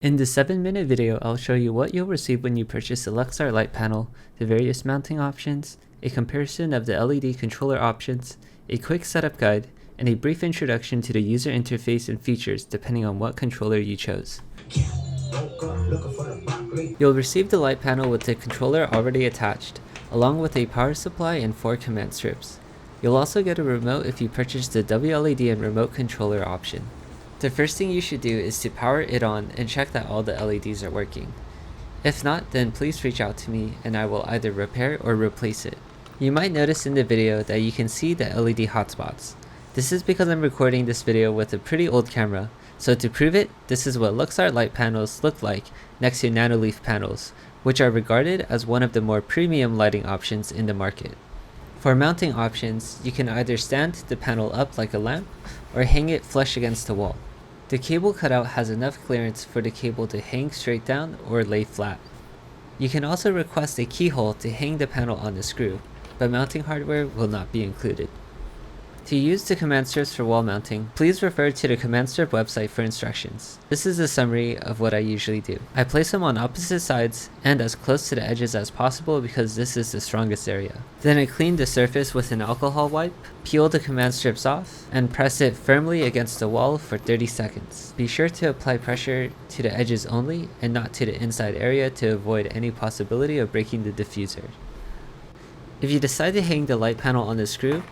In this 7-minute video, I'll show you what you'll receive when you purchase the Luxart light panel, the various mounting options, a comparison of the LED controller options, a quick setup guide, and a brief introduction to the user interface and features depending on what controller you chose. You'll receive the light panel with the controller already attached, along with a power supply and 4 command strips. You'll also get a remote if you purchase the WLED and remote controller option. The first thing you should do is to power it on and check that all the LEDs are working. If not, then please reach out to me and I will either repair or replace it. You might notice in the video that you can see the LED hotspots. This is because I'm recording this video with a pretty old camera, so to prove it, this is what Luxart light panels look like next to Nanoleaf panels, which are regarded as one of the more premium lighting options in the market. For mounting options, you can either stand the panel up like a lamp or hang it flush against the wall. The cable cutout has enough clearance for the cable to hang straight down or lay flat. You can also request a keyhole to hang the panel on the screw, but mounting hardware will not be included. To use the command strips for wall mounting, please refer to the command strip website for instructions. This is a summary of what I usually do. I place them on opposite sides and as close to the edges as possible because this is the strongest area. Then I clean the surface with an alcohol wipe, peel the command strips off, and press it firmly against the wall for 30 seconds. Be sure to apply pressure to the edges only and not to the inside area to avoid any possibility of breaking the diffuser. If you decide to hang the light panel on the screw,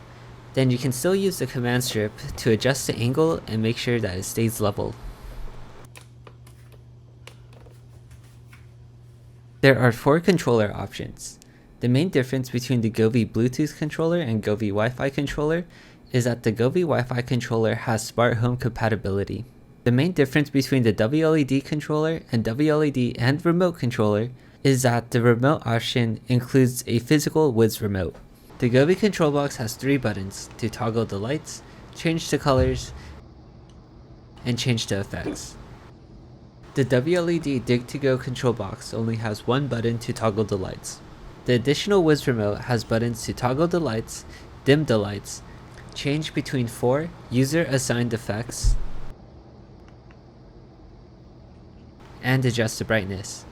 then you can still use the command strip to adjust the angle and make sure that it stays level. There are 4 controller options. The main difference between the Govee Bluetooth controller and Govee Wi-Fi controller is that the Govee Wi-Fi controller has smart home compatibility. The main difference between the WLED controller and WLED and remote controller is that the remote option includes a physical Wiz remote. The Govee control box has 3 buttons to toggle the lights, change the colors, and change the effects. The WLED Dig2Go control box only has 1 button to toggle the lights. The additional Wiz remote has buttons to toggle the lights, dim the lights, change between 4 user-assigned effects, and adjust the brightness.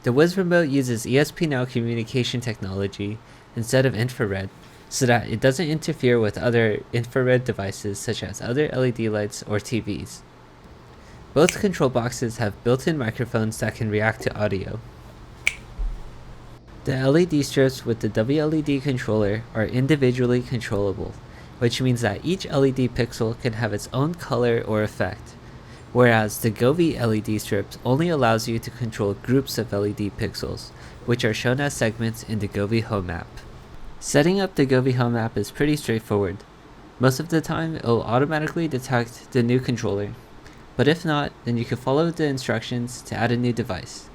The Wiz remote uses ESP-NOW communication technology instead of infrared, so that it doesn't interfere with other infrared devices such as other LED lights or TVs. Both control boxes have built-in microphones that can react to audio. The LED strips with the WLED controller are individually controllable, which means that each LED pixel can have its own color or effect, whereas the Govee LED strips only allows you to control groups of LED pixels, which are shown as segments in the Govee Home App. Setting up the Govee Home App is pretty straightforward. Most of the time, it will automatically detect the new controller, but if not, then you can follow the instructions to add a new device.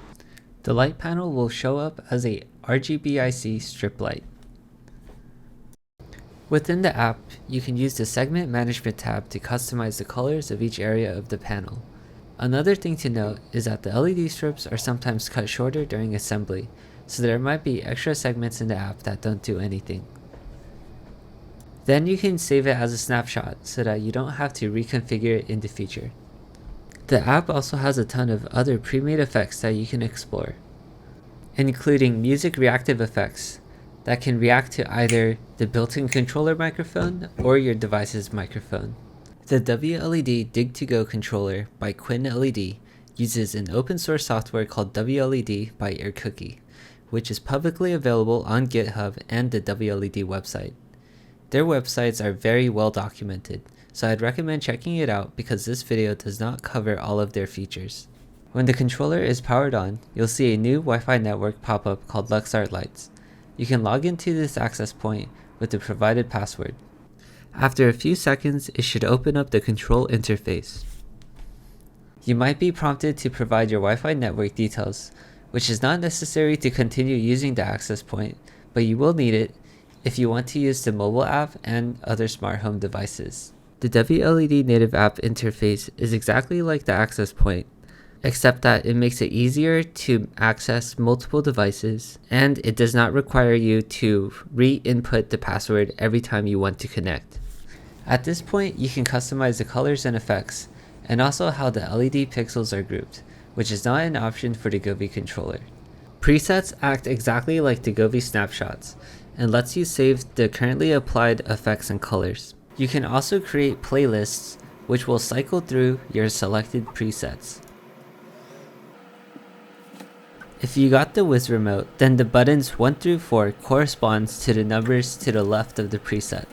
The light panel will show up as a RGBIC strip light. Within the app, you can use the Segment Management tab to customize the colors of each area of the panel. Another thing to note is that the LED strips are sometimes cut shorter during assembly, so there might be extra segments in the app that don't do anything. Then you can save it as a snapshot so that you don't have to reconfigure it in the future. The app also has a ton of other pre-made effects that you can explore, including music reactive effects that can react to either the built-in controller microphone or your device's microphone. The WLED Dig2Go controller by Quinn LED uses an open source software called WLED by AirCookie, which is publicly available on GitHub and the WLED website. Their websites are very well documented, so I'd recommend checking it out because this video does not cover all of their features. When the controller is powered on, you'll see a new Wi-Fi network pop up called Luxart Lights. You can log into this access point with the provided password. After a few seconds, it should open up the control interface. You might be prompted to provide your Wi-Fi network details, which is not necessary to continue using the access point, but you will need it if you want to use the mobile app and other smart home devices. The WLED-Native App interface is exactly like the access point, except that it makes it easier to access multiple devices, and it does not require you to re-input the password every time you want to connect. At this point, you can customize the colors and effects, and also how the LED pixels are grouped, which is not an option for the Govee controller. Presets act exactly like the Govee snapshots, and lets you save the currently applied effects and colors. You can also create playlists, which will cycle through your selected presets. If you got the Wiz remote, then the buttons 1 through 4 corresponds to the numbers to the left of the preset.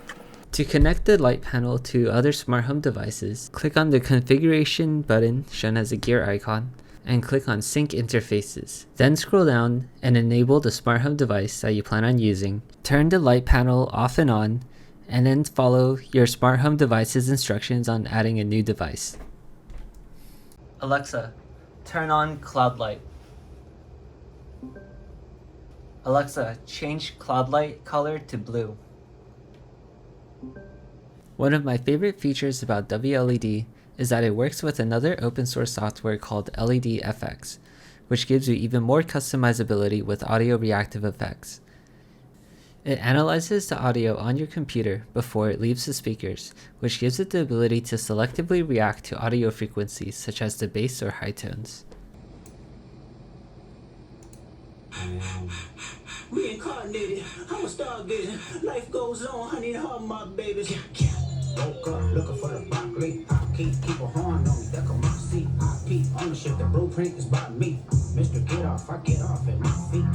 To connect the light panel to other smart home devices, click on the configuration button shown as a gear icon, and click on sync interfaces. Then scroll down and enable the smart home device that you plan on using. Turn the light panel off and on, and then follow your smart home device's instructions on adding a new device. Alexa, turn on cloud light. Alexa, change cloud light color to blue. One of my favorite features about WLED is that it works with another open source software called LedFX, which gives you even more customizability with audio reactive effects. It analyzes the audio on your computer before it leaves the speakers, which gives it the ability to selectively react to audio frequencies such as the bass or high tones. Reincarnated, I'm a stargazer. Life goes on, honey, all my babies. Woke up looking for the broccoli. I keep a horn on me, that on my seat. I peep ownership, the blueprint is by me. Mr. Get Off, I get off at my feet.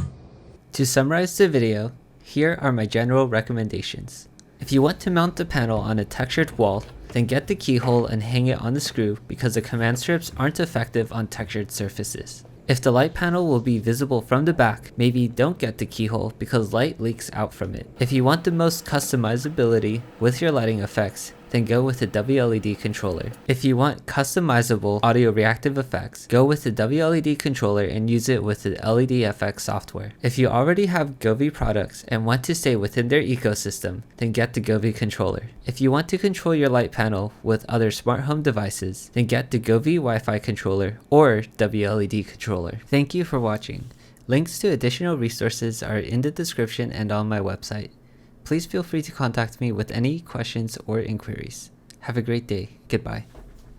To summarize the video, here are my general recommendations. If you want to mount the panel on a textured wall, then get the keyhole and hang it on the screw because the command strips aren't effective on textured surfaces. If the light panel will be visible from the back, maybe don't get the keyhole because light leaks out from it. If you want the most customizability with your lighting effects, then go with the WLED controller. If you want customizable audio reactive effects, go with the WLED controller and use it with the LedFX software. If you already have Govee products and want to stay within their ecosystem, then get the Govee controller. If you want to control your light panel with other smart home devices, then get the Govee Wi-Fi controller or WLED controller. Thank you for watching. Links to additional resources are in the description and on my website. Please feel free to contact me with any questions or inquiries. Have a great day. Goodbye.